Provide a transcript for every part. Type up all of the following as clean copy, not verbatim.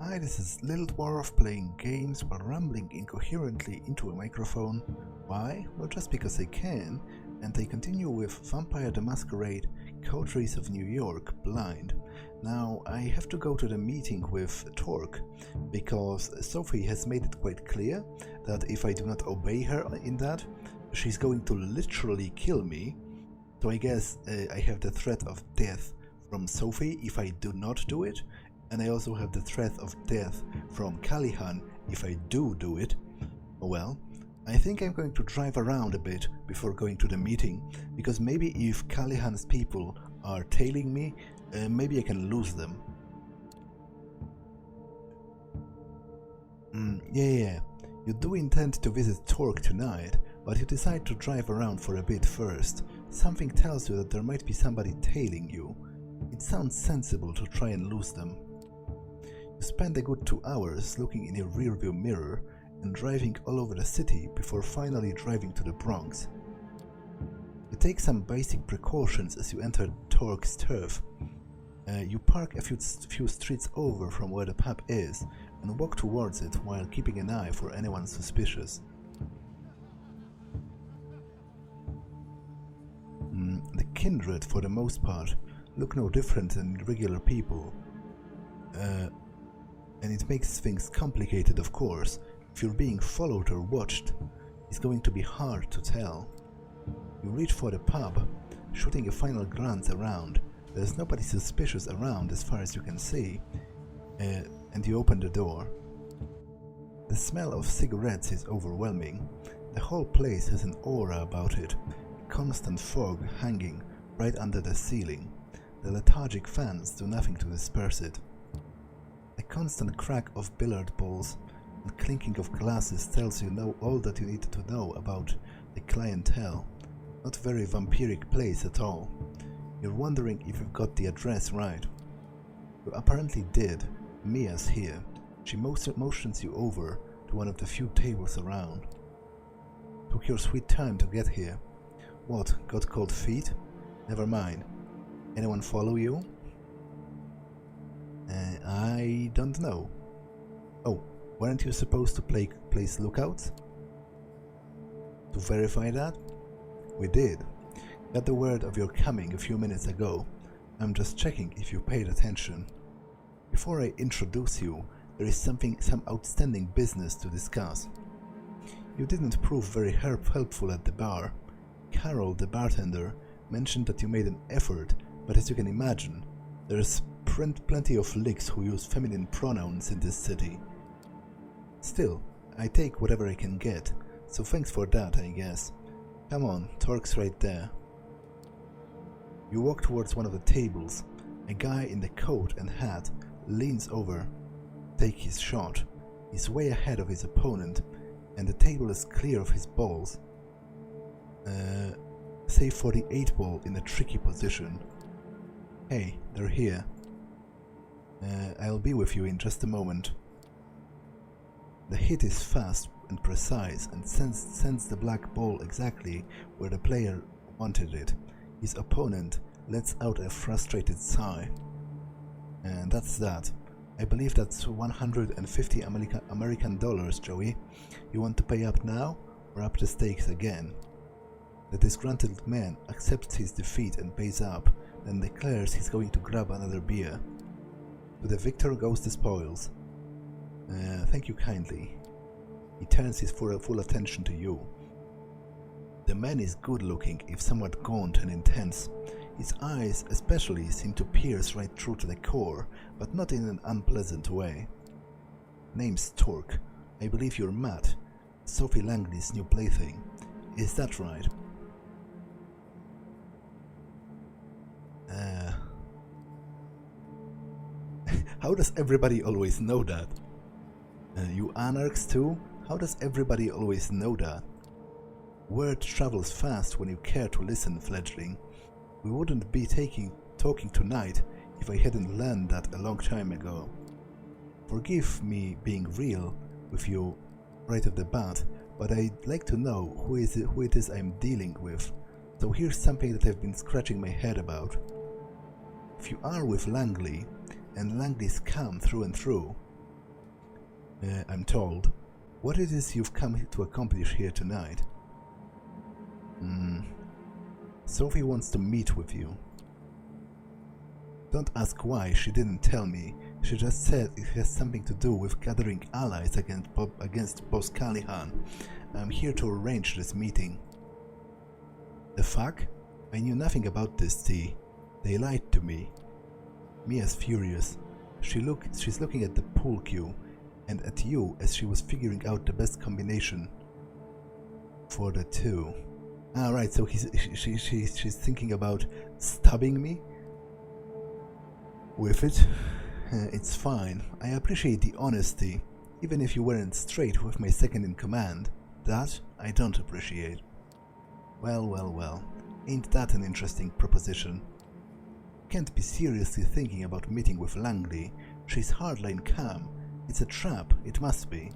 Hi, this is Little Dwarf playing games while rambling incoherently into a microphone. Why? Well, just because I can, and I continue with Vampire the Masquerade, Coteries of New York, blind. Now, I have to go to the meeting with Torque, because Sophie has made it quite clear that if I do not obey her in that, she's going to literally kill me. So I guess I have the threat of death from Sophie if I do not do it, and I also have the threat of death from Callahan if I do it. Well, I think I'm going to drive around a bit before going to the meeting, because maybe if Callahan's people are tailing me, maybe I can lose them. Yeah, you do intend to visit Torque tonight, but you decide to drive around for a bit first. Something tells you that there might be somebody tailing you. It sounds sensible to try and lose them. You spend a good 2 hours looking in your rearview mirror and driving all over the city before finally driving to the Bronx. You take some basic precautions as you enter Torque's turf. You park a few streets over from where the pub is and walk towards it while keeping an eye for anyone suspicious. The kindred, for the most part, look no different than regular people. And it makes things complicated, of course. If you're being followed or watched, it's going to be hard to tell. You reach for the pub, shooting a final glance around. There's nobody suspicious around as far as you can see, and you open the door. The smell of cigarettes is overwhelming. The whole place has an aura about it, a constant fog hanging right under the ceiling. The lethargic fans do nothing to disperse it. A constant crack of billiard balls and clinking of glasses tells you all that you need to know about the clientele. Not a very vampiric place at all. You're wondering if you've got the address right. You apparently did. Mia's here. She motions you over to one of the few tables around. Took your sweet time to get here. What, got cold feet? Never mind. Anyone follow you? I don't know. Oh, weren't you supposed to place lookouts? To verify that? We did. Got the word of your coming a few minutes ago. I'm just checking if you paid attention. Before I introduce you, there is some outstanding business to discuss. You didn't prove very helpful at the bar. Carol, the bartender, mentioned that you made an effort, but as you can imagine, there's plenty of licks who use feminine pronouns in this city. Still, I take whatever I can get, so thanks for that, I guess. Come on, Torque's right there. You walk towards one of the tables. A guy in the coat and hat leans over, take his shot. He's way ahead of his opponent, and the table is clear of his balls. Save for the 8-ball in a tricky position. Hey, they're here. I'll be with you in just a moment. The hit is fast and precise and sends the black ball exactly where the player wanted it. His opponent lets out a frustrated sigh. And that's that. I believe that's 150 American dollars, Joey. You want to pay up now or up the stakes again? The disgruntled man accepts his defeat and pays up, then declares he's going to grab another beer. To the victor goes the spoils. Thank you kindly. He turns his full attention to you. The man is good-looking, if somewhat gaunt and intense. His eyes especially seem to pierce right through to the core, but not in an unpleasant way. Name's Torque. I believe you're Matt, Sophie Langley's new plaything. Is that right? How does everybody always know that? You Anarchs too? How does everybody always know that? Word travels fast when you care to listen, fledgling. We wouldn't be talking tonight if I hadn't learned that a long time ago. Forgive me being real with you right off the bat, but I'd like to know who it is I'm dealing with. So here's something that I've been scratching my head about. If you are with Langley, and Langley's calm through and through, I'm told. What it is you've come to accomplish here tonight? Sophie wants to meet with you. Don't ask why, she didn't tell me. She just said it has something to do with gathering allies against Boss Callahan. I'm here to arrange this meeting. The fuck? I knew nothing about this, T. They lied to me. Mia's furious. She's looking at the pool cue and at you as she was figuring out the best combination for the two. Ah, right, so she's thinking about stabbing me with it. It's fine. I appreciate the honesty, even if you weren't straight with my second in command. That I don't appreciate. Well. Ain't that an interesting proposition? Can't be seriously thinking about meeting with Langley. She's hardline calm. It's a trap, it must be.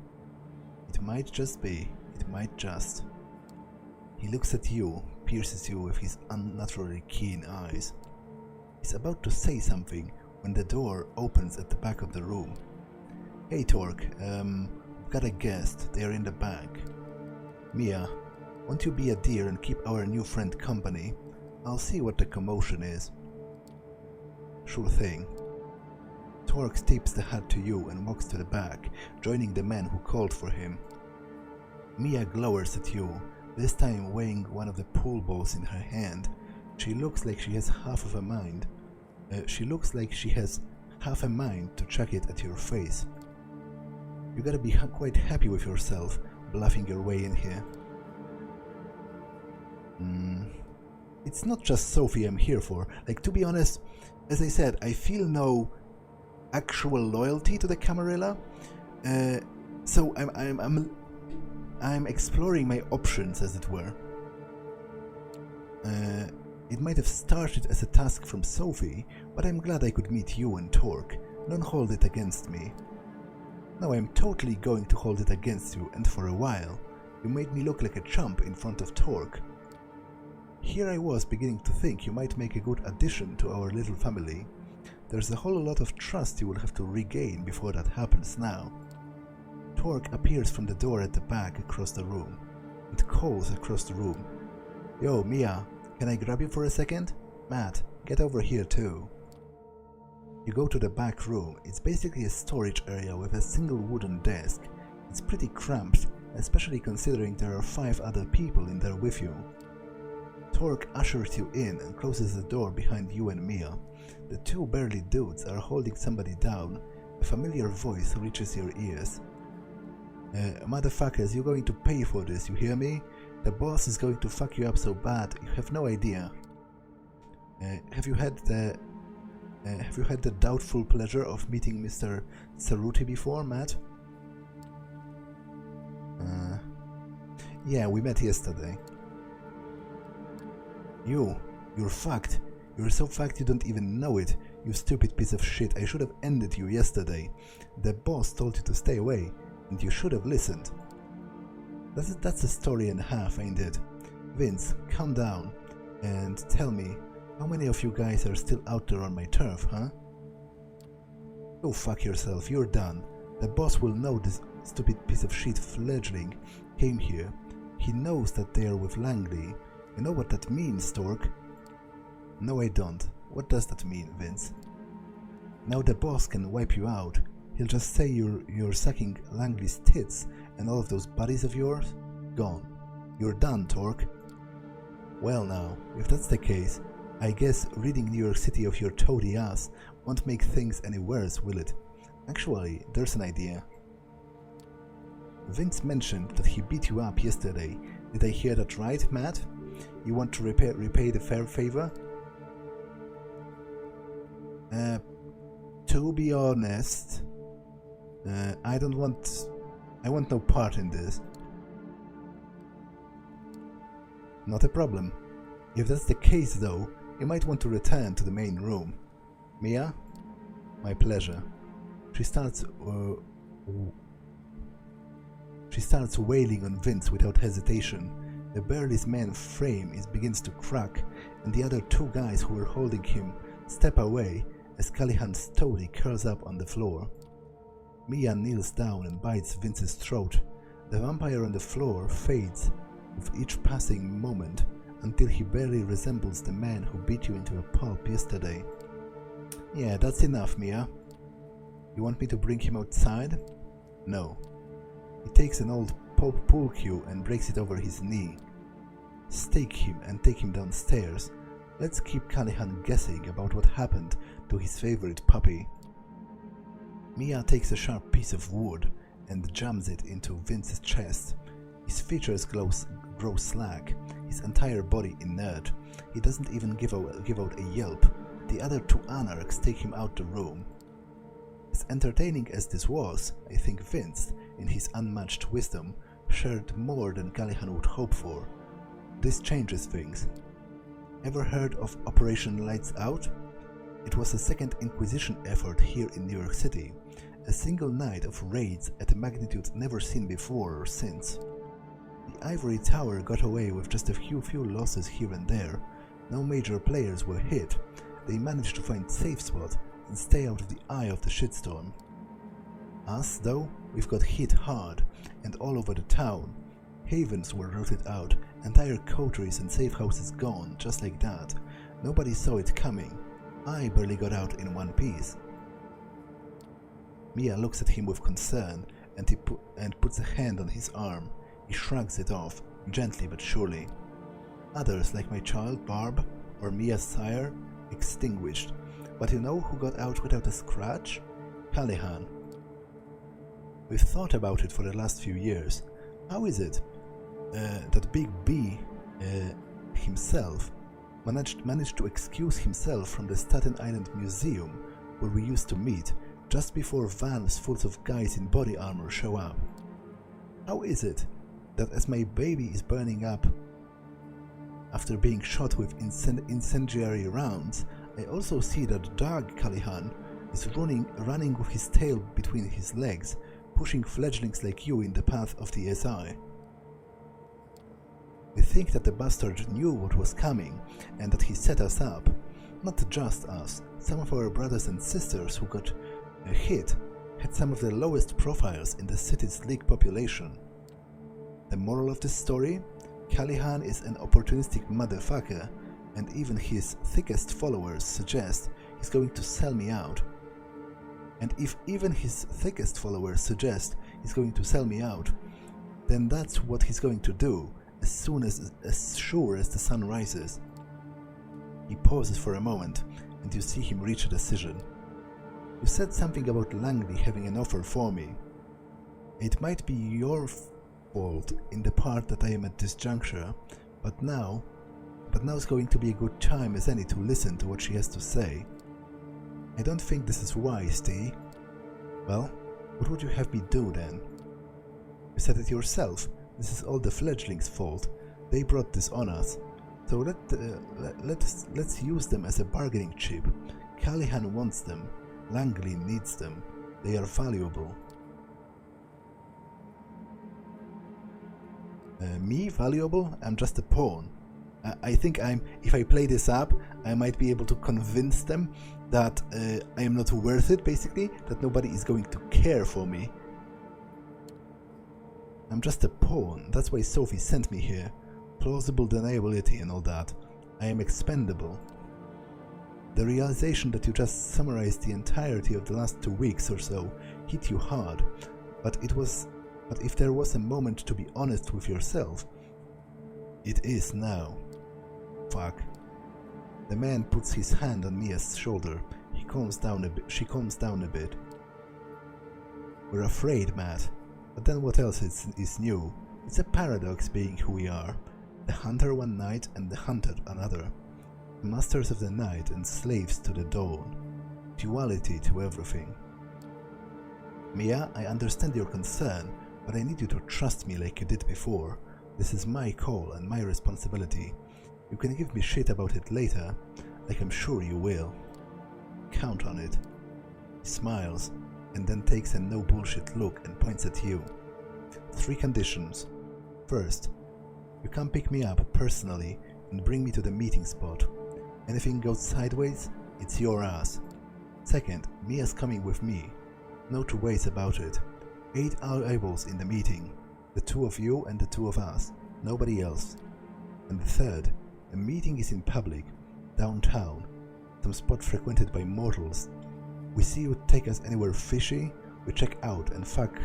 It might just be. It might just. He looks at you, pierces you with his unnaturally keen eyes. He's about to say something when the door opens at the back of the room. Hey Torque, we've got a guest. They are in the back. Mia, won't you be a dear and keep our new friend company? I'll see what the commotion is. Sure thing. Torque tips the hat to you and walks to the back, joining the men who called for him. Mia glowers at you, this time weighing one of the pool balls in her hand. She looks like she has half a mind to chuck it at your face. You gotta be quite happy with yourself, bluffing your way in here. It's not just Sophie I'm here for. Like, to be honest, as I said, I feel no actual loyalty to the Camarilla. So I'm exploring my options, as it were. It might have started as a task from Sophie, but I'm glad I could meet you and Torque. Don't hold it against me. No, I'm totally going to hold it against you, and for a while. You made me look like a chump in front of Torque. Here I was beginning to think you might make a good addition to our little family. There's a whole lot of trust you will have to regain before that happens now. Torque appears from the door at the back across the room. It calls across the room. Yo, Mia, can I grab you for a second? Matt, get over here too. You go to the back room. It's basically a storage area with a single wooden desk. It's pretty cramped, especially considering there are 5 other people in there with you. Torque ushers you in and closes the door behind you and Mia. The 2 burly dudes are holding somebody down. A familiar voice reaches your ears. Motherfuckers, you're going to pay for this, you hear me? The boss is going to fuck you up so bad, you have no idea. Have you had the doubtful pleasure of meeting Mr. Cerruti before, Matt? Yeah, we met yesterday. You're fucked. You're so fucked you don't even know it, you stupid piece of shit. I should have ended you yesterday. The boss told you to stay away, and you should have listened. That's a story and a half, ain't it? Vince, calm down, and tell me, how many of you guys are still out there on my turf, huh? Go fuck yourself, you're done. The boss will know this stupid piece of shit fledgling came here. He knows that they are with Langley. You know what that means, Torque? No, I don't. What does that mean, Vince? Now the boss can wipe you out. He'll just say you're sucking Langley's tits, and all of those buddies of yours? Gone. You're done, Torque. Well now, if that's the case, I guess ridding New York City of your toady ass won't make things any worse, will it? Actually, there's an idea. Vince mentioned that he beat you up yesterday. Did I hear that right, Matt? You want to repay the fair favor? To be honest, I want no part in this. Not a problem. If that's the case though, you might want to return to the main room. Mia? My pleasure. She starts wailing on Vince without hesitation. The burly's man frame begins to crack, and the other 2 guys who were holding him step away as Callahan's toady curls up on the floor. Mia kneels down and bites Vince's throat. The vampire on the floor fades with each passing moment until he barely resembles the man who beat you into a pulp yesterday. Yeah, that's enough, Mia. You want me to bring him outside? No. He takes an old pool cue and breaks it over his knee. Stake him and take him downstairs. Let's keep Callahan guessing about what happened to his favorite puppy. Mia takes a sharp piece of wood and jams it into Vince's chest. His features grow slack, his entire body inert. He doesn't even give out a yelp. The other two Anarchs take him out the room. As entertaining as this was, I think Vince, in his unmatched wisdom, shared more than Callahan would hope for. This changes things. Ever heard of Operation Lights Out? It was a second Inquisition effort here in New York City, a single night of raids at a magnitude never seen before or since. The Ivory Tower got away with just a few losses here and there. No major players were hit. They managed to find safe spot and stay out of the eye of the shitstorm. Us, though, we've got hit hard, and all over the town. Havens were rooted out, entire coteries and safe houses gone, just like that. Nobody saw it coming. I barely got out in one piece. Mia looks at him with concern, and puts a hand on his arm. He shrugs it off, gently but surely. Others, like my child Barb, or Mia's sire, extinguished. But you know who got out without a scratch? Callahan. We've thought about it for the last few years. How is it that Big B himself managed to excuse himself from the Staten Island Museum where we used to meet just before vans full of guys in body armor show up? How is it that as my baby is burning up after being shot with incendiary rounds, I also see that Doug Callahan is running with his tail between his legs, pushing fledglings like you in the path of the SI. We think that the bastard knew what was coming and that he set us up. Not just us, some of our brothers and sisters who got hit had some of the lowest profiles in the city's league population. The moral of this story? Callahan is an opportunistic motherfucker, and even his thickest followers suggest he's going to sell me out. And if even his thickest followers suggest he's going to sell me out, then that's what he's going to do as sure as the sun rises. He pauses for a moment, and you see him reach a decision. You said something about Langley having an offer for me. It might be your fault in the part that I am at this juncture, but now's going to be a good time as any to listen to what she has to say. I don't think this is wise, T. Well, what would you have me do then? You said it yourself. This is all the fledglings' fault. They brought this on us. So let's use them as a bargaining chip. Callahan wants them. Langley needs them. They are valuable. Me valuable? I'm just a pawn. I think if I play this up, I might be able to convince them that I am not worth it, basically, that nobody is going to care for me. I'm just a pawn, that's why Sophie sent me here. Plausible deniability and all that. I am expendable. The realization that you just summarized the entirety of the last 2 weeks or so hit you hard, but if there was a moment to be honest with yourself, it is now. Fuck. The man puts his hand on Mia's shoulder. She calms down a bit. We're afraid, Matt. But then what else is new? It's a paradox being who we are. The hunter one night and the hunted another. Masters of the night and slaves to the dawn. Duality to everything. Mia, I understand your concern, but I need you to trust me like you did before. This is my call and my responsibility. You can give me shit about it later, like I'm sure you will. Count on it. He smiles, and then takes a no-bullshit look and points at you. 3 conditions. First, you come pick me up personally and bring me to the meeting spot. Anything goes sideways, it's your ass. Second, Mia's coming with me. No two ways about it. 8 eyeballs in the meeting. The 2 of you and the 2 of us. Nobody else. And the third, a meeting is in public, downtown, some spot frequented by mortals. We see you take us anywhere fishy, we check out and fuck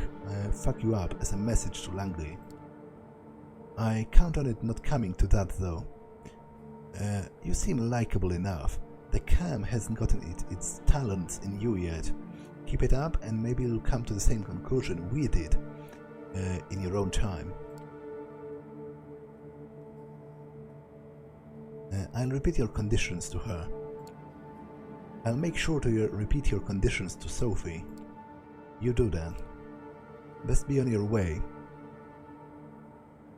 you up as a message to Langley. I count on it not coming to that though. You seem likable enough. The cam hasn't gotten its talents in you yet. Keep it up and maybe you'll come to the same conclusion we did in your own time. I'll repeat your conditions to her. I'll make sure to repeat your conditions to Sophie. You do that. Best be on your way.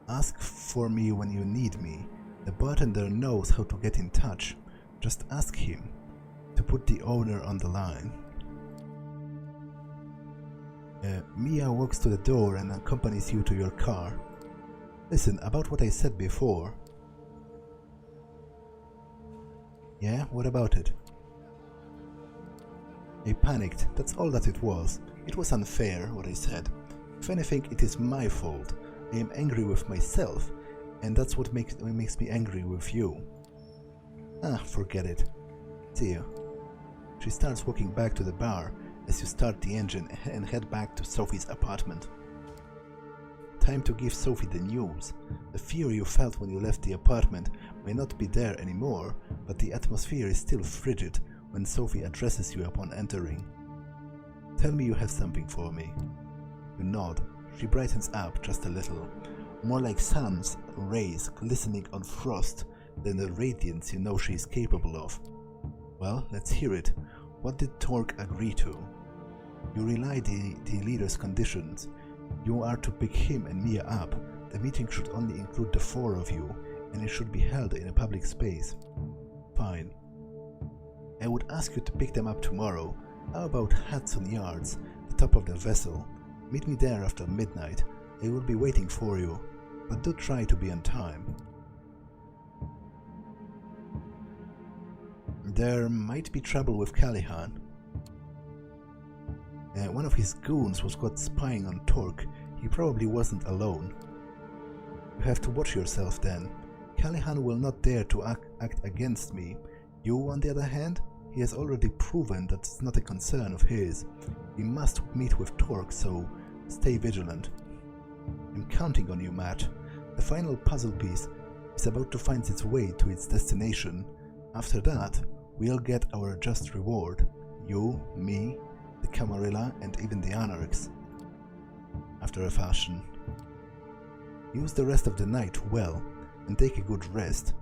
Ask for me when you need me. The bartender knows how to get in touch. Just ask him to put the owner on the line. Mia walks to the door and accompanies you to your car. Listen, about what I said before. Yeah, what about it? I panicked, that's all that it was. It was unfair, what I said. If anything, it is my fault. I am angry with myself, and that's what makes me angry with you. Forget it. See you. She starts walking back to the bar as you start the engine and head back to Sophie's apartment. Time to give Sophie the news. The fear you felt when you left the apartment may not be there anymore, but the atmosphere is still frigid when Sophie addresses you upon entering. Tell me you have something for me. You nod. She brightens up just a little, more like sun's rays glistening on frost than the radiance you know she is capable of. Well, let's hear it. What did Torque agree to? You relay the leader's conditions. You are to pick him and Mia up. The meeting should only include the 4 of you, and it should be held in a public space. Fine. I would ask you to pick them up tomorrow. How about Hudson Yards, the top of the vessel? Meet me there after midnight. I will be waiting for you, but do try to be on time. There might be trouble with Callahan. One of his goons was caught spying on Torque. He probably wasn't alone. You have to watch yourself then. Callahan will not dare to act against me. You, on the other hand, he has already proven that it's not a concern of his. We must meet with Torque, so stay vigilant. I'm counting on you, Matt. The final puzzle piece is about to find its way to its destination. After that, we'll get our just reward. You, me, the Camarilla, and even the Anarchs. After a fashion. Use the rest of the night well, and take a good rest.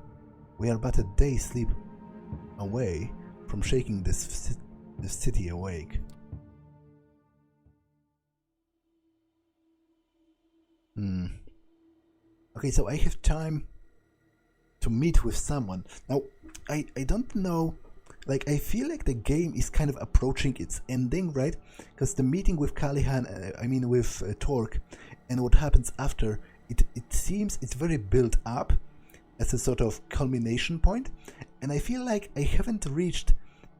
We are but a day's sleep away from shaking this city awake. Okay, so I have time to meet with someone. Now, I don't know, like, I feel like the game is kind of approaching its ending, right? Because the meeting with Callahan, with Torque, and what happens after, it seems it's very built up as a sort of culmination point, and I feel like I haven't reached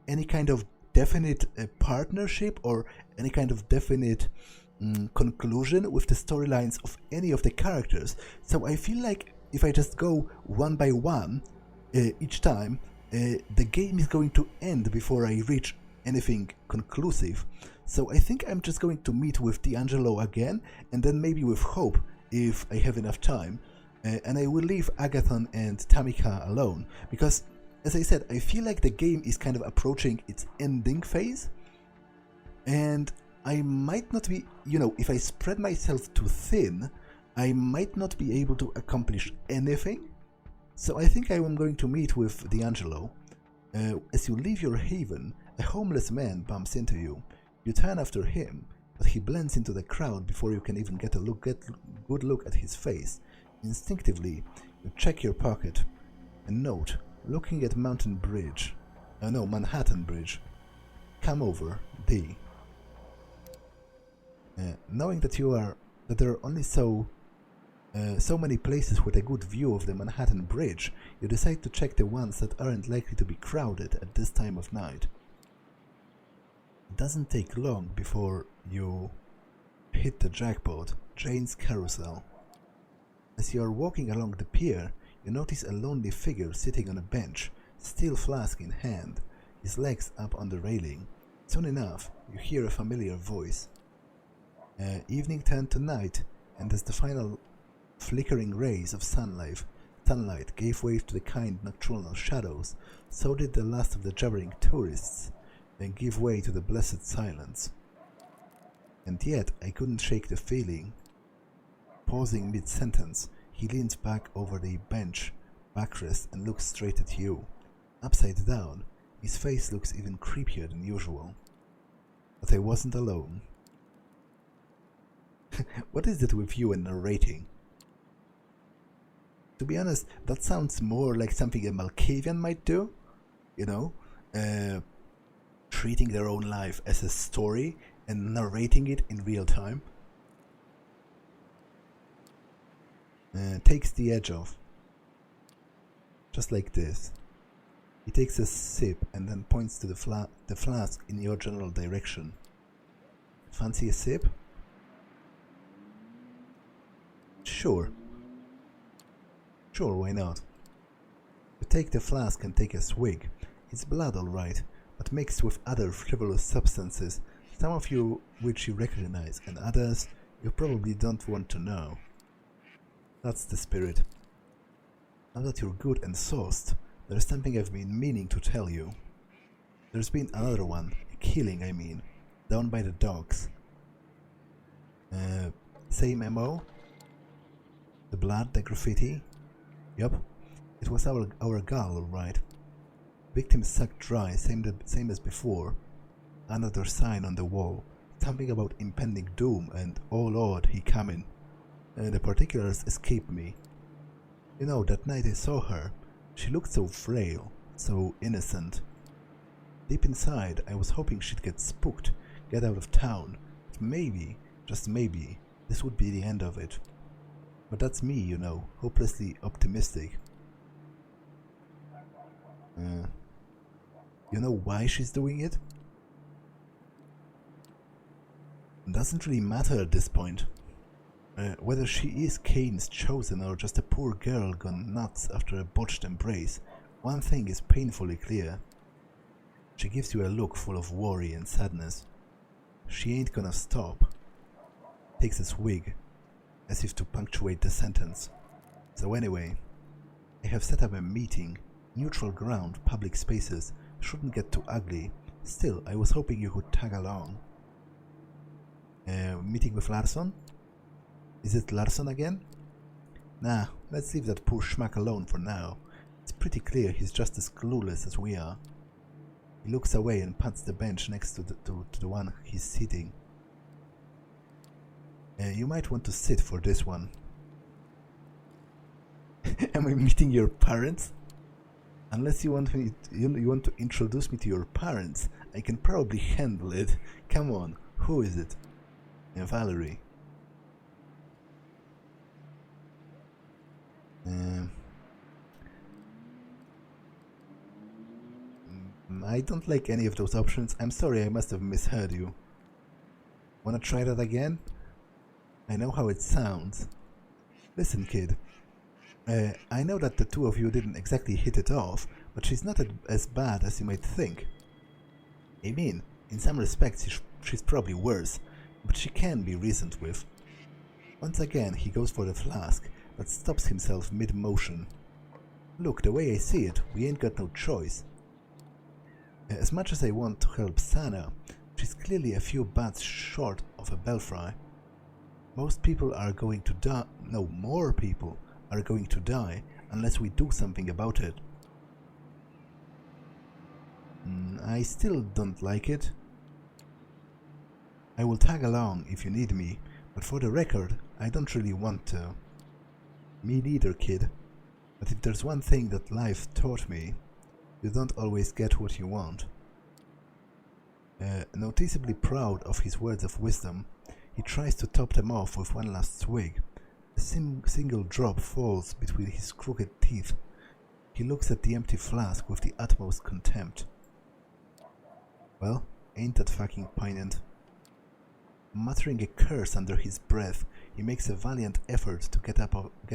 any kind of definite partnership or any kind of definite conclusion with the storylines of any of the characters. So I feel like if I just go one by one each time, the game is going to end before I reach anything conclusive. So I think I'm just going to meet with D'Angelo again, and then maybe with Hope if I have enough time, and I will leave Agathon and Tamika alone, because, as I said, I feel like the game is kind of approaching its ending phase, and I might not be, if I spread myself too thin, I might not be able to accomplish anything. So I think I am going to meet with D'Angelo. As you leave your haven, a homeless man bumps into you. You turn after him, but he blends into the crowd before you can even get a good look at his face. Instinctively, you check your pocket. A note, looking at Manhattan Bridge. Come over, D. Knowing that there are only so many places with a good view of the Manhattan Bridge, you decide to check the ones that aren't likely to be crowded at this time of night. It doesn't take long before you hit the jackpot, Jane's carousel. As you are walking along the pier, you notice a lonely figure sitting on a bench, steel flask in hand, his legs up on the railing. Soon enough, you hear a familiar voice. Evening turned to night, and as the final flickering rays of sunlight gave way to the kind nocturnal shadows, so did the last of the jabbering tourists then give way to the blessed silence. And yet I couldn't shake the feeling. Pausing mid-sentence, he leans back over the bench backrest and looks straight at you. Upside down, his face looks even creepier than usual. But I wasn't alone. What is it with you and narrating? To be honest, that sounds more like something a Malkavian might do. You know? Treating their own life as a story and narrating it in real time. Takes the edge off. Just like this. He takes a sip and then points to the flask in your general direction. Fancy a sip? Sure. Sure, why not? You take the flask and take a swig. It's blood, alright, but mixed with other frivolous substances, some of which you recognize, and others you probably don't want to know. That's the spirit. Now that you're good and sauced, there's something I've been meaning to tell you. There's been another one, a killing I mean, down by the docks. Same MO? The blood, the graffiti? Yup, it was our gal, alright. Victim sucked dry, same as before. Another sign on the wall, something about impending doom and, oh lord, he coming. The particulars escape me. You know, that night I saw her, she looked so frail, so innocent. Deep inside, I was hoping she'd get spooked, get out of town, but maybe, just maybe, this would be the end of it. But that's me, you know, hopelessly optimistic. You know why she's doing it? It doesn't really matter at this point. Whether she is Kane's chosen or just a poor girl gone nuts after a botched embrace, one thing is painfully clear. She gives you a look full of worry and sadness. She ain't gonna stop. Takes a swig, as if to punctuate the sentence. So anyway, I have set up a meeting. Neutral ground, public spaces, shouldn't get too ugly. Still, I was hoping you could tag along. Meeting with Larson? Is it Larson again? Nah, let's leave that poor schmuck alone for now. It's pretty clear he's just as clueless as we are. He looks away and pats the bench next to the one he's sitting. You might want to sit for this one. Am I meeting your parents? Unless you want to introduce me to your parents, I can probably handle it. Come on, who is it? Valerie. I don't like any of those options. I'm sorry, I must have misheard you. Wanna try that again? I know how it sounds. Listen, kid. I know that the two of you didn't exactly hit it off, but she's not as bad as you might think. I mean, in some respects she's probably worse, but she can be reasoned with. Once again he goes for the flask, but stops himself mid-motion. Look, the way I see it, we ain't got no choice. As much as I want to help Sana, she's clearly a few bats short of a belfry. Most people are going to die. No, more people are going to die unless we do something about it. I still don't like it. I will tag along if you need me, but for the record, I don't really want to. Me neither, kid. But if there's one thing that life taught me, you don't always get what you want. Noticeably proud of his words of wisdom, he tries to top them off with one last swig. A single drop falls between his crooked teeth. He looks at the empty flask with the utmost contempt. Well, Ain't that fucking poignant? Muttering a curse under his breath, he makes a valiant effort to get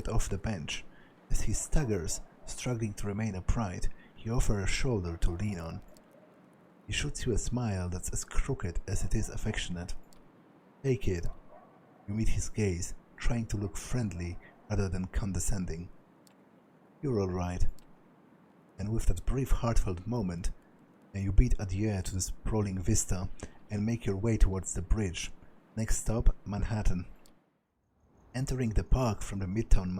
off the bench. As he staggers, struggling to remain upright, he offers a shoulder to lean on. He shoots you a smile that's as crooked as it is affectionate. "Hey kid." You meet his gaze, trying to look friendly rather than condescending. "You're alright." And with that brief heartfelt moment, you bid adieu to the sprawling vista and make your way towards the bridge. Next stop, Manhattan. Entering the park from Midtown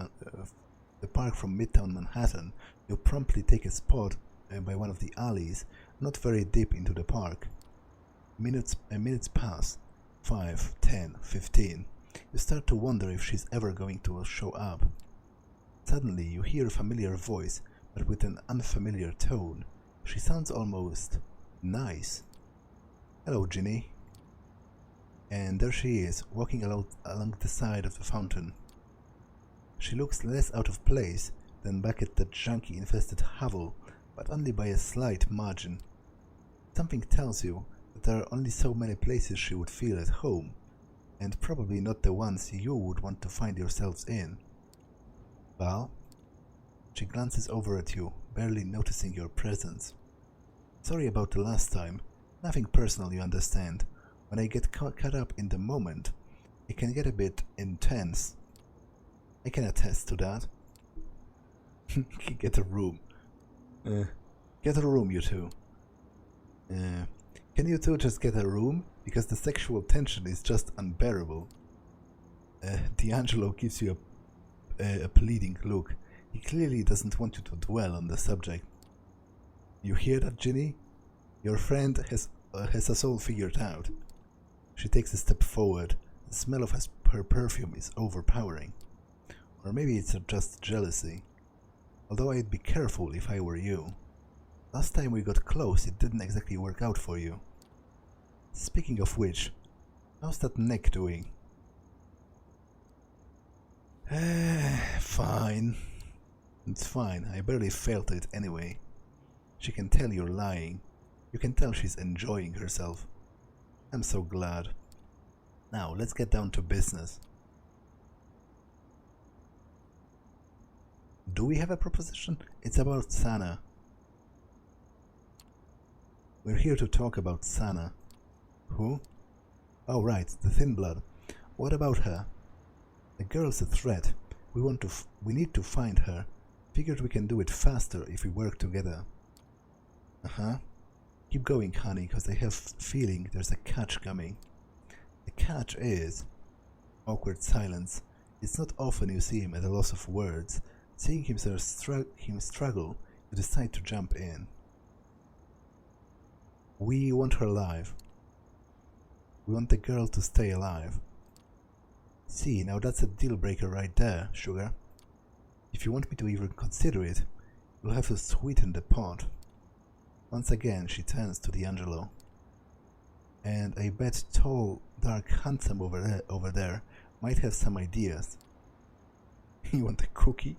Manhattan, you promptly take a spot by one of the alleys, not very deep into the park. Minutes pass. 5, 10, 15. You start to wonder if she's ever going to show up. Suddenly, you hear a familiar voice, but with an unfamiliar tone. She sounds almost nice. "Hello, Ginny." And there she is, walking along the side of the fountain. She looks less out of place than back at that junkie-infested hovel, but only by a slight margin. Something tells you that there are only so many places she would feel at home, and probably not the ones you would want to find yourselves in. "Well?" She glances over at you, barely noticing your presence. "Sorry about the last time. Nothing personal, you understand. When I get caught up in the moment, it can get a bit intense." "I can attest to that." Get a room. Get a room, you two. Can you two just get a room? Because the sexual tension is just unbearable. D'Angelo gives you a pleading look. He clearly doesn't want you to dwell on the subject. "You hear that, Ginny? Your friend has us all figured out." She takes a step forward. The smell of her perfume is overpowering. Or maybe it's just jealousy. Although I'd be careful if I were you. Last time we got close, it didn't exactly work out for you. Speaking of which, how's that neck doing? Fine. It's fine, I barely felt it anyway. She can tell you're lying. You can tell she's enjoying herself. I'm so glad. Now, let's get down to business. Do we have a proposition? It's about Sana. We're here to talk about Sana. Who? Oh right, the Thin Blood. What about her? The girl's a threat. We need to find her. Figured we can do it faster if we work together. Uh-huh. Keep going, honey, because I have a feeling there's a catch coming. The catch is... Awkward silence. It's not often you see him at a loss of words. Seeing him struggle, you decide to jump in. We want her alive. We want the girl to stay alive. See, now that's a deal breaker right there, sugar. If you want me to even consider it, you'll have to sweeten the pot. Once again, she turns to D'Angelo. And I bet tall, dark, handsome over there might have some ideas. You want a cookie?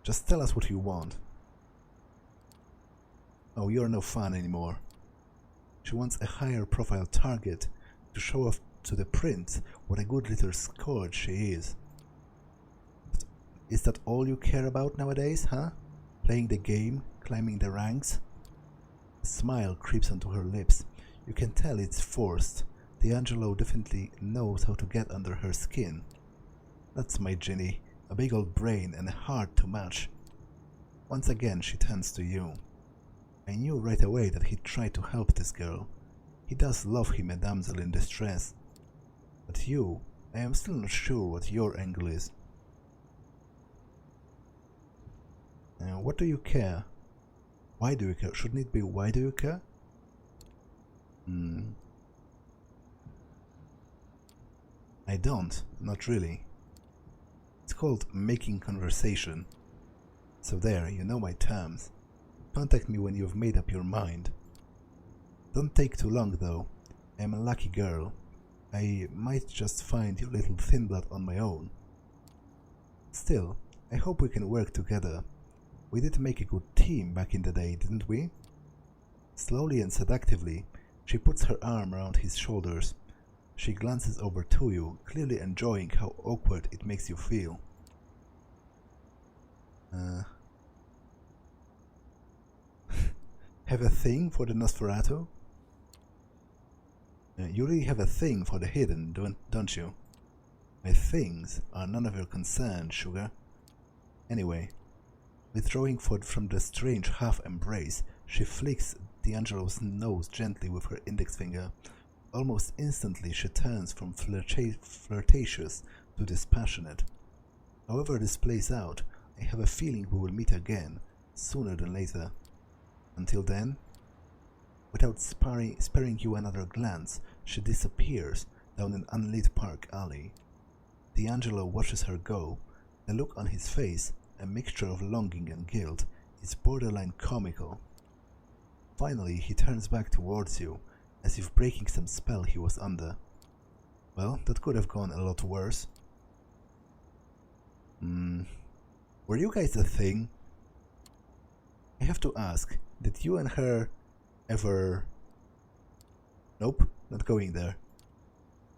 Just tell us what you want. Oh, you're no fun anymore. She wants a higher profile target to show off to the prince what a good little scourge she is. But is that all you care about nowadays, huh? Playing the game, climbing the ranks? A smile creeps onto her lips. You can tell it's forced. D'Angelo definitely knows how to get under her skin. That's my Ginny, a big old brain and a heart to match. Once again she turns to you. I knew right away that he'd try to help this girl. He does love him a damsel in distress. But you, I am still not sure what your angle is. What do you care? Why do you care? Shouldn't it be why do you care? I don't, not really. It's called making conversation. So there, you know my terms. Contact me when you've made up your mind. Don't take too long though. I'm a lucky girl. I might just find your little Thin Blood on my own. Still, I hope we can work together. We did make a good team back in the day, didn't we? Slowly and seductively, she puts her arm around his shoulders. She glances over to you, clearly enjoying how awkward it makes you feel. Have a thing for the Nosferatu? You really have a thing for the hidden, don't you? My things are none of your concern, sugar. Anyway, withdrawing from the strange half-embrace, she flicks D'Angelo's nose gently with her index finger. Almost instantly she turns from flirtatious to dispassionate. However this plays out, I have a feeling we will meet again, sooner than later. Until then, without sparing you another glance, she disappears down an unlit park alley. D'Angelo watches her go. The look on his face, a mixture of longing and guilt, is borderline comical. Finally, he turns back towards you, as if breaking some spell he was under. Well, that could have gone a lot worse. Were you guys a thing? I have to ask, did you and her ever... Nope, not going there.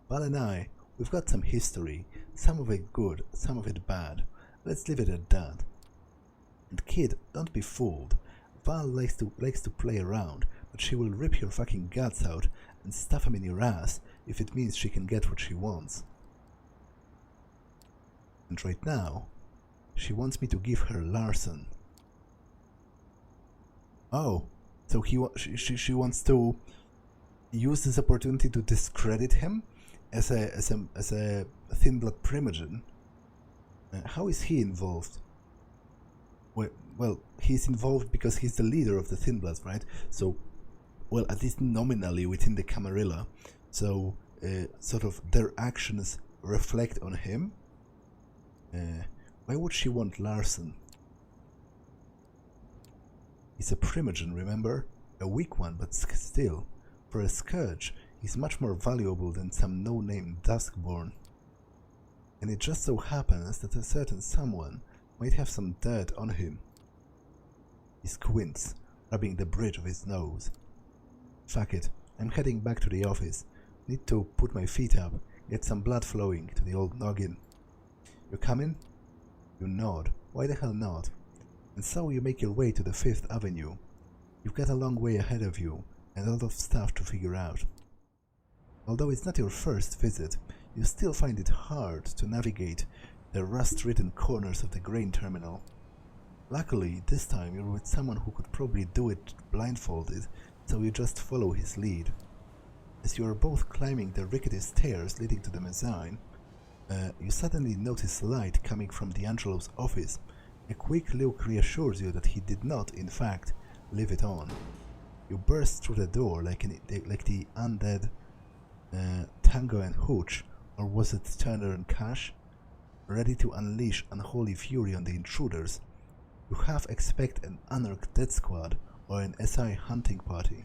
Val and I, we've got some history, some of it good, some of it bad. Let's leave it at that. And kid, don't be fooled. Val likes to play around, but she will rip your fucking guts out and stuff them in your ass if it means she can get what she wants. And right now, she wants me to give her Larson. Oh, so she wants to use this opportunity to discredit him as a thin blood primogen. How is he involved? Well, he's involved because he's the leader of the Thin Bloods, right? So, well, at least nominally within the Camarilla. So, sort of their actions reflect on him. Why would she want Larson? He's a primogen, remember? A weak one, but still. For a scourge, he's much more valuable than some no-name Duskborn. And it just so happens that a certain someone might have some dirt on him. He squints, rubbing the bridge of his nose. Fuck it, I'm heading back to the office. Need to put my feet up, get some blood flowing to the old noggin. You coming? You nod. Why the hell not? And so you make your way to the 5th Avenue. You've got a long way ahead of you, and a lot of stuff to figure out. Although it's not your first visit, you still find it hard to navigate the rust-ridden corners of the grain terminal. Luckily, this time you're with someone who could probably do it blindfolded, so you just follow his lead. As you are both climbing the rickety stairs leading to the mezzanine, you suddenly notice light coming from D'Angelo's office. A quick look reassures you that he did not, in fact, leave it on. You burst through the door like the undead Tango and Hooch, or was it Turner and Cash? Ready to unleash unholy fury on the intruders. You half expect an Anarch death squad or an SI hunting party.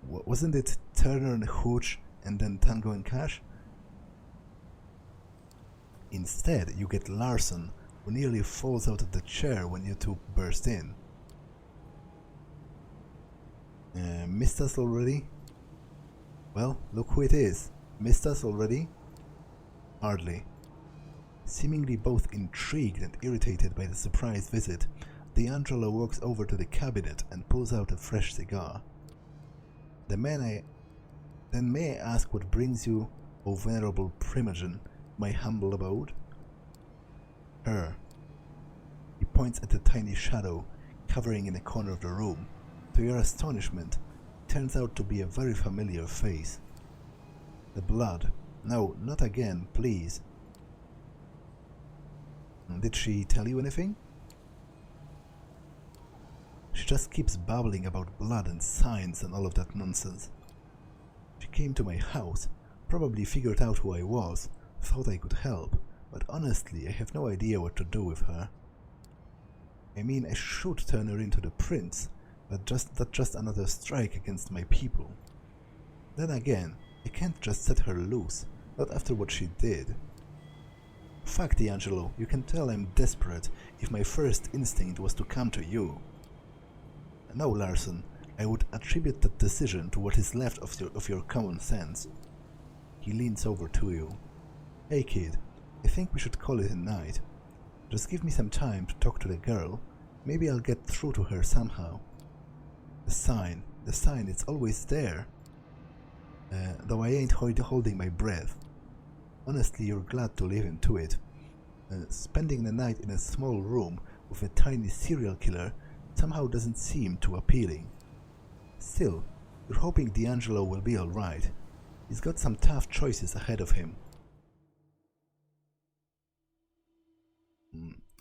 Wasn't it Turner and Hooch and then Tango and Cash? Instead, you get Larson, who nearly falls out of the chair when you two burst in. Missed us already? Well, look who it is. Missed us already? Hardly. Seemingly both intrigued and irritated by the surprise visit, D'Angelo walks over to the cabinet and pulls out a fresh cigar. Then may I ask what brings you, O venerable primogen, my humble abode? Her. He points at the tiny shadow covering in a corner of the room. To your astonishment, it turns out to be a very familiar face. The blood. No, not again, please. Did she tell you anything? She just keeps babbling about blood and signs and all of that nonsense. She came to my house, probably figured out who I was, thought I could help, but honestly I have no idea what to do with her. I mean, I should turn her into the prince, but that's just another strike against my people. Then again, I can't just set her loose, not after what she did. Fuck D'Angelo, you can tell I'm desperate if my first instinct was to come to you. No, Larson. I would attribute that decision to what is left of your common sense. He leans over to you. Hey kid, I think we should call it a night. Just give me some time to talk to the girl. Maybe I'll get through to her somehow. The sign, it's always there. Though I ain't holding my breath. Honestly, you're glad to live into it. Spending the night in a small room with a tiny serial killer somehow doesn't seem too appealing. Still, you're hoping D'Angelo will be alright. He's got some tough choices ahead of him.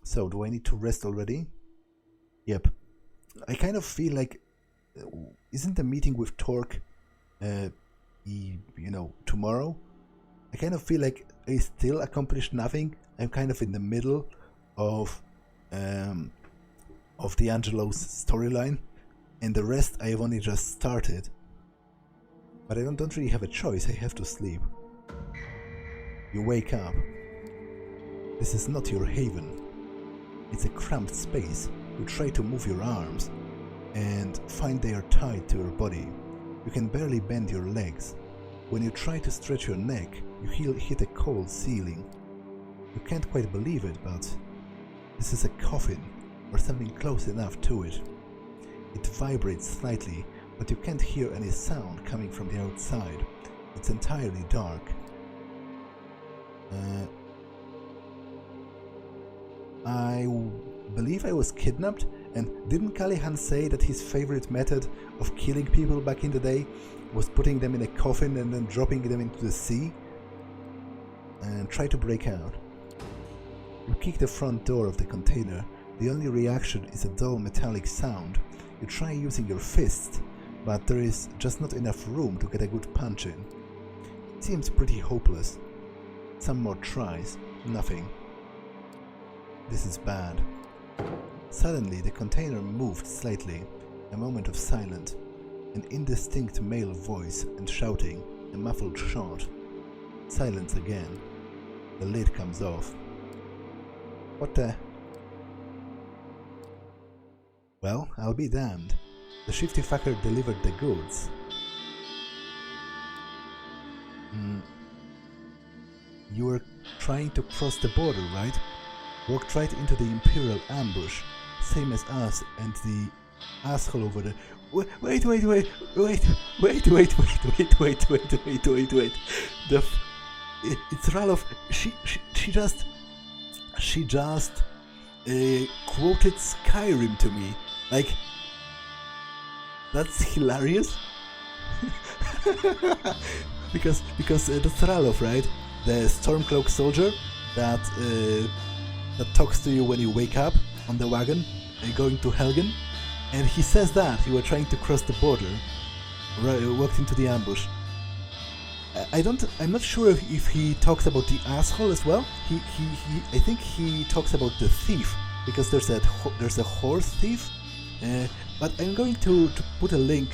So, do I need to rest already? Yep. I kind of feel like... isn't the meeting with Torque, tomorrow? I kind of feel like I still accomplished nothing. I'm kind of in the middle of D'Angelo's storyline, and the rest I have only just started. But I don't really have a choice, I have to sleep. You wake up. This is not your haven. It's a cramped space. You try to move your arms, and find they are tied to your body. You can barely bend your legs. When you try to stretch your neck, you hit a cold ceiling. You can't quite believe it, but this is a coffin, or something close enough to it. It vibrates slightly, but you can't hear any sound coming from the outside. It's entirely dark. I believe I was kidnapped, and didn't Callahan say that his favorite method of killing people back in the day was putting them in a coffin and then dropping them into the sea? And try to break out. You kick the front door of the container. The only reaction is a dull metallic sound. You try using your fists, but there is just not enough room to get a good punch in. It seems pretty hopeless. Some more tries. Nothing. This is bad. Suddenly, the container moved slightly. A moment of silence. An indistinct male voice and shouting. A muffled shot. Silence again. The lid comes off. What the... Well, I'll be damned. The shifty fucker delivered the goods. You were trying to cross the border, right? Walked right into the Imperial ambush, same as us and the asshole over there. Wait. It's Ralof. She just quoted Skyrim to me. Like, that's hilarious. because that's Ralof, right? The Stormcloak soldier that talks to you when you wake up on the wagon going to Helgen, and he says that you were trying to cross the border, walked into the ambush. I'm not sure if he talks about the asshole as well. I think he talks about the thief, because there's a horse thief. But I'm going to put a link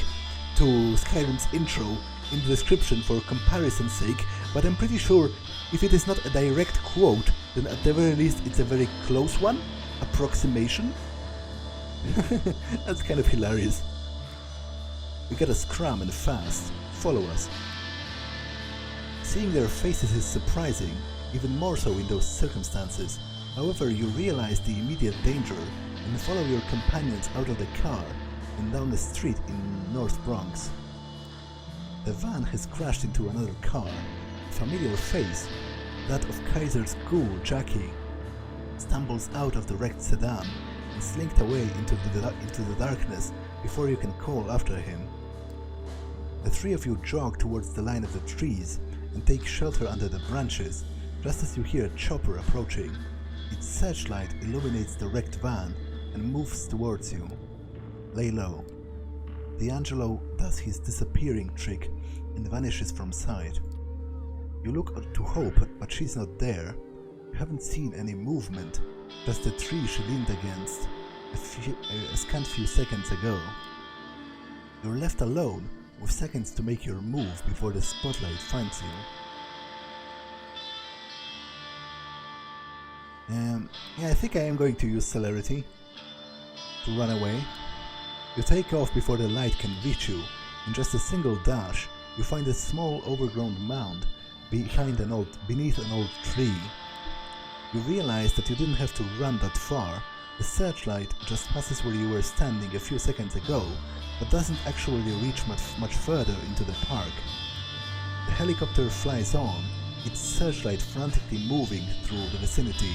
to Skyrim's intro in the description for comparison's sake. But I'm pretty sure if it is not a direct quote, then at the very least it's a very close one, approximation. That's kind of hilarious. We gotta scram and fast. Follow us. Seeing their faces is surprising, even more so in those circumstances. However, you realize the immediate danger and follow your companions out of the car and down the street in North Bronx. The van has crashed into another car. A familiar face, that of Kaiser's ghoul Jackie, stumbles out of the wrecked sedan and slinked away into the darkness before you can call after him. The three of you jog towards the line of the trees and take shelter under the branches, just as you hear a chopper approaching. Its searchlight illuminates the wrecked van and moves towards you. Lay low. D'Angelo does his disappearing trick and vanishes from sight. You look to Hope, but she's not there. You haven't seen any movement, just the tree she leaned against a scant few seconds ago. You're left alone, with seconds to make your move before the spotlight finds you. Yeah, I think I am going to use celerity to run away. You take off before the light can reach you. In just a single dash, you find a small overgrown mound beneath an old tree. You realize that you didn't have to run that far. The searchlight just passes where you were standing a few seconds ago, but doesn't actually reach much further into the park. The helicopter flies on, its searchlight frantically moving through the vicinity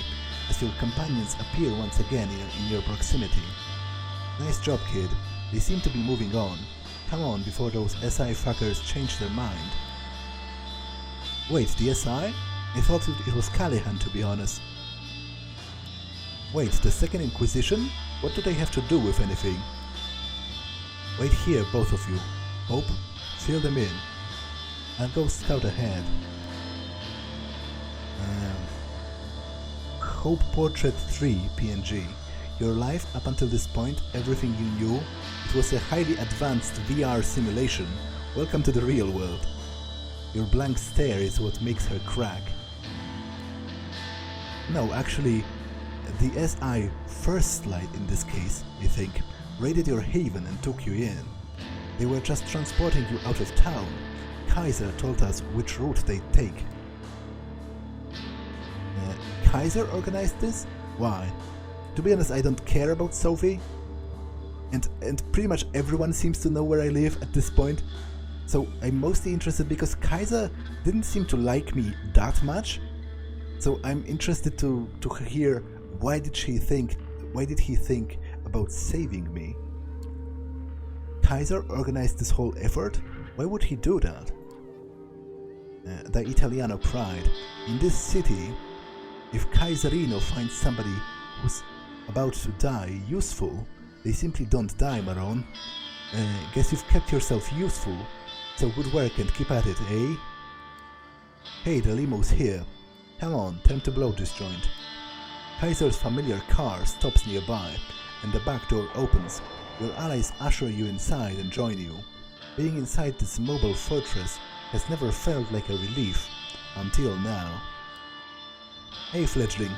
as your companions appear once again in your proximity. Nice job, kid. They seem to be moving on. Come on before those SI fuckers change their mind. Wait, the SI? I thought it was Callahan, to be honest. Wait, the Second Inquisition? What do they have to do with anything? Wait here, both of you. Hope, fill them in. I'll go scout ahead. Hope Portrait 3 PNG. Your life up until this point, everything you knew, it was a highly advanced VR simulation. Welcome to the real world. Your blank stare is what makes her crack. No, actually, the SI First Light in this case, I think, raided your haven and took you in. They were just transporting you out of town. Kaiser told us which route they'd take. Kaiser organized this? Why? To be honest, I don't care about Sophie. And pretty much everyone seems to know where I live at this point. So I'm mostly interested because Kaiser didn't seem to like me that much. So I'm interested to hear why did he think about saving me? Kaiser organized this whole effort? Why would he do that? The Italiano pride. In this city, if Kaiserino finds somebody who's about to die useful, they simply don't die, Maron. Guess you've kept yourself useful, so good work and keep at it, eh? Hey, the limo's here. Come on, time to blow this joint. Kaiser's familiar car stops nearby, and the back door opens. Your allies usher you inside and join you. Being inside this mobile fortress has never felt like a relief, until now. Hey, fledgling,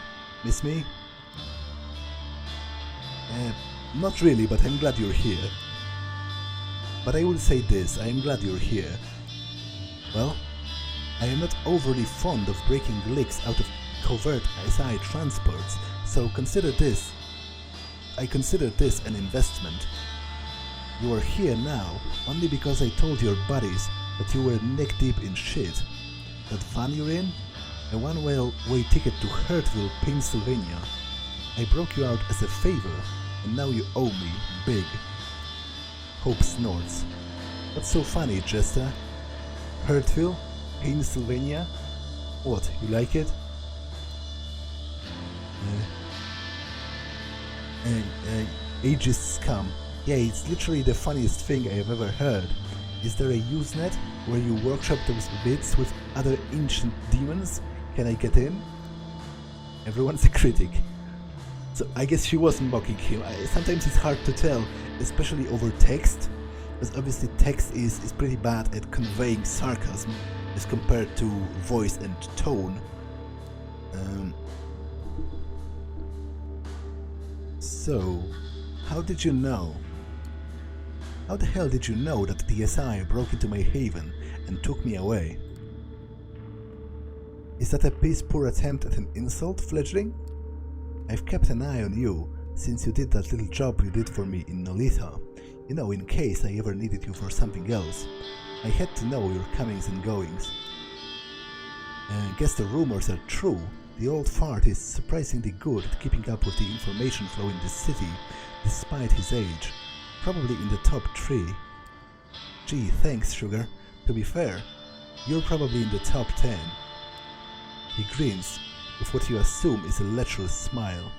miss me? Not really, but I'm glad you're here. But I will say this, I am glad you're here. Well, I am not overly fond of breaking leaks out of covert SI transports, so I consider this an investment. You are here now only because I told your buddies that you were neck deep in shit. That van you're in? A one-way ticket to Hurtville, Pennsylvania. I broke you out as a favor, and now you owe me big. Hope snorts. What's so funny, Jester? Hurtville? Pennsylvania? What, you like it? Aegis scum. Yeah, it's literally the funniest thing I've ever heard. Is there a Usenet where you workshop those bits with other ancient demons? Can I get in? Everyone's a critic. So I guess she wasn't mocking him. Sometimes it's hard to tell, especially over text, because obviously text is pretty bad at conveying sarcasm as compared to voice and tone. So, how did you know? How the hell did you know that the SI broke into my haven and took me away? Is that a piss-poor attempt at an insult, fledgling? I've kept an eye on you since you did that little job you did for me in Nolitha. You know, in case I ever needed you for something else. I had to know your comings and goings. Guess the rumors are true. The old fart is surprisingly good at keeping up with the information flow in this city, despite his age. Probably in the top 3. Gee, thanks, Sugar. To be fair, you're probably in the top 10. He grins, with what you assume is a lecherous smile.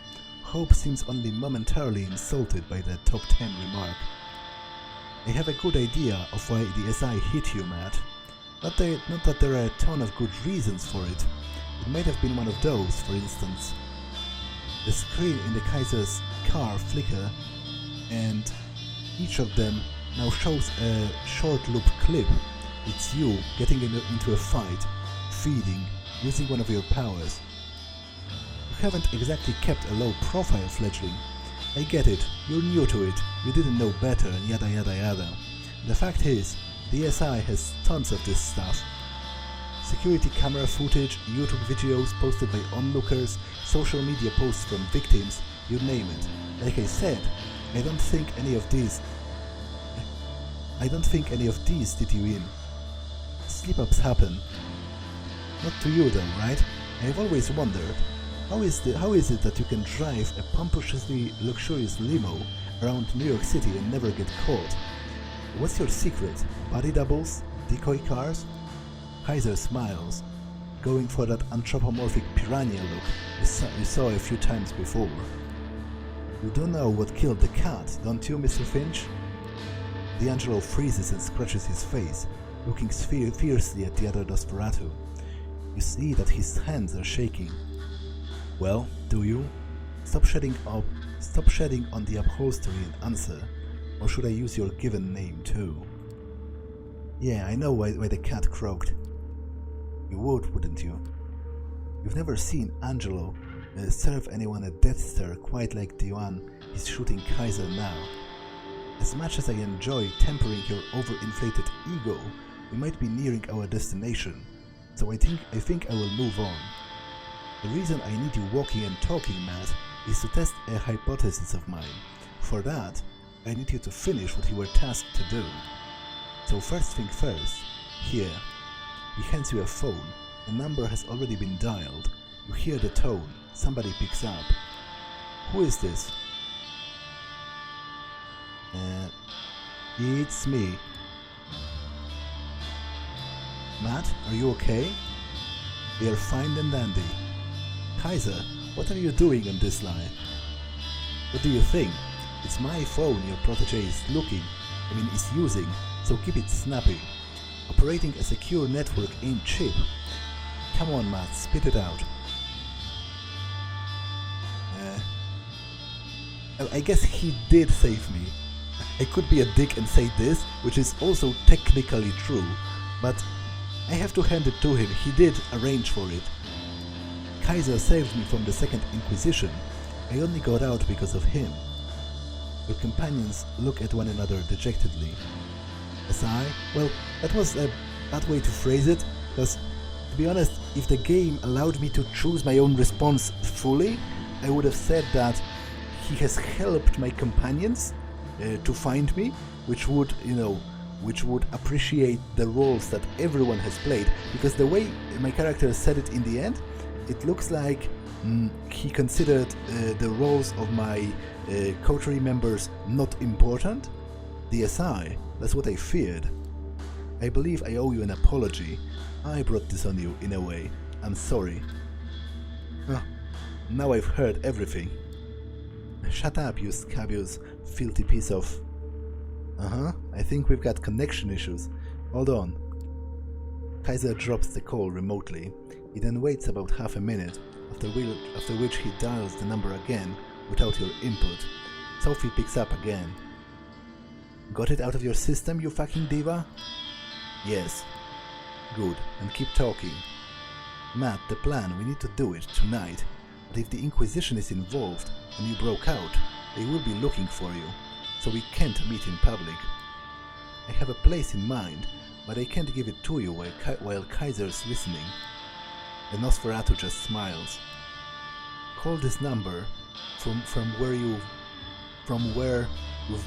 Hope seems only momentarily insulted by the top 10 remark. I have a good idea of why the SI hit you, Matt. Not that there are a ton of good reasons for it. It might have been one of those, for instance. The screen in the Kaiser's car flicker, and each of them now shows a short loop clip. It's you getting into a fight, feeding, using one of your powers. You haven't exactly kept a low profile, fledgling. I get it, you're new to it, you didn't know better, and yada yada yada. The fact is, the SI has tons of this stuff. Security camera footage, YouTube videos posted by onlookers, social media posts from victims, you name it. Like I said, I don't think any of these did you in. Slip-ups happen. Not to you though, right? I've always wondered, how is it that you can drive a pompously luxurious limo around New York City and never get caught? What's your secret? Body doubles? Decoy cars? Kaiser smiles, going for that anthropomorphic piranha look you saw a few times before. You do know what killed the cat, don't you, Mr. Finch? D'Angelo freezes and scratches his face, looking fiercely at the other Nosferatu. You see that his hands are shaking. Well, do you? Stop shedding on the upholstery and answer, or should I use your given name too? Yeah, I know why the cat croaked. You would, wouldn't you? You've never seen Angelo serve anyone a death stare quite like the one he's shooting Kaiser now. As much as I enjoy tempering your overinflated ego, we might be nearing our destination, so I think I will move on. The reason I need you walking and talking, Matt, is to test a hypothesis of mine. For that, I need you to finish what you were tasked to do. So first thing first, here. He hands you a phone. A number has already been dialed. You hear the tone. Somebody picks up. Who is this? It's me. Matt, are you okay? We are fine and dandy. Kaiser, what are you doing on this line? What do you think? It's my phone your protege is using, so keep it snappy. Operating a secure network ain't cheap. Come on, Matt, spit it out. I guess he did save me. I could be a dick and say this, which is also technically true, but I have to hand it to him, he did arrange for it. Kaiser saved me from the Second Inquisition. I only got out because of him. Your companions look at one another dejectedly. As I? Well, that was a bad way to phrase it, because, to be honest, if the game allowed me to choose my own response fully, I would have said that he has helped my companions to find me, which would appreciate the roles that everyone has played, because the way my character said it in the end, it looks like he considered the roles of my coterie members not important. The SI, that's what I feared. I believe I owe you an apology. I brought this on you in a way. I'm sorry. Now I've heard everything. Shut up, you scabious, filthy piece of... I think we've got connection issues. Hold on. Kaiser drops the call remotely. He then waits about half a minute, after which he dials the number again without your input. Sophie picks up again. Got it out of your system, you fucking diva? Yes. Good, and keep talking. Matt, the plan, we need to do it tonight. But if the Inquisition is involved and you broke out, they will be looking for you, so we can't meet in public. I have a place in mind, but I can't give it to you while Kaiser's listening. The Nosferatu just smiles. Call this number from where you've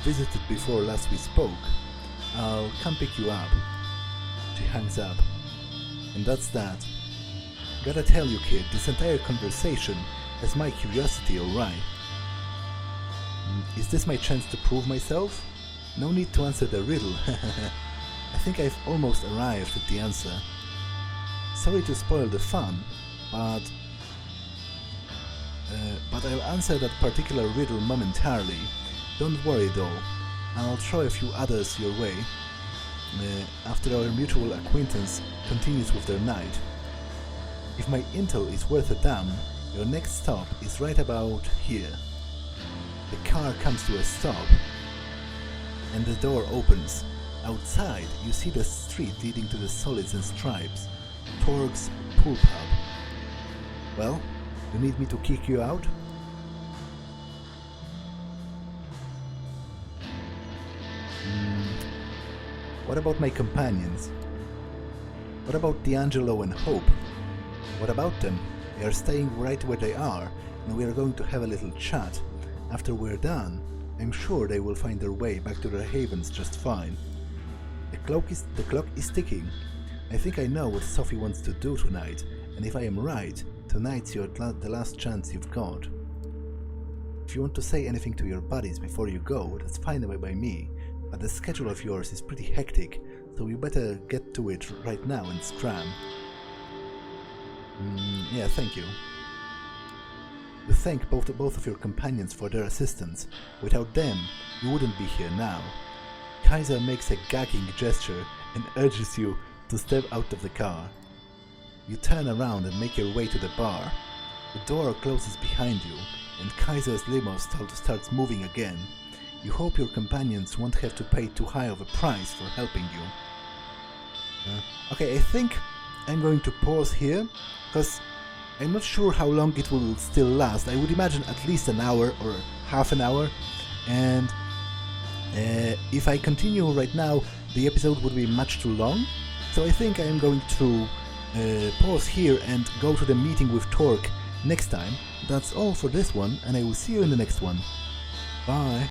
visited before last we spoke. I'll come pick you up. She hangs up. And that's that. Gotta tell you, kid, this entire conversation has my curiosity, alright. Is this my chance to prove myself? No need to answer the riddle. I think I've almost arrived at the answer. Sorry to spoil the fun, but I'll answer that particular riddle momentarily. Don't worry though, I'll throw a few others your way after our mutual acquaintance continues with their night. If my intel is worth a damn, your next stop is right about here. The car comes to a stop, and the door opens. Outside, you see the street leading to the Solids and Stripes, Torg's pool pub. Well, you need me to kick you out? What about my companions? What about D'Angelo and Hope? What about them? They are staying right where they are, and we are going to have a little chat. After we're done, I'm sure they will find their way back to their havens just fine. The clock is ticking. I think I know what Sophie wants to do tonight, and if I am right, tonight's the last chance you've got. If you want to say anything to your buddies before you go, that's fine by me, but the schedule of yours is pretty hectic, so you better get to it right now and scram. Yeah, thank you. You thank both of your companions for their assistance. Without them, you wouldn't be here now. Kaiser makes a gagging gesture and urges you to step out of the car. You turn around and make your way to the bar. The door closes behind you, and Kaiser's limo starts moving again. You hope your companions won't have to pay too high of a price for helping you. Okay, I think I'm going to pause here, because I'm not sure how long it will still last. I would imagine at least an hour or half an hour, and if I continue right now, the episode would be much too long, so I think I'm going to pause here and go to the meeting with Torque next time. That's all for this one, and I will see you in the next one. Bye!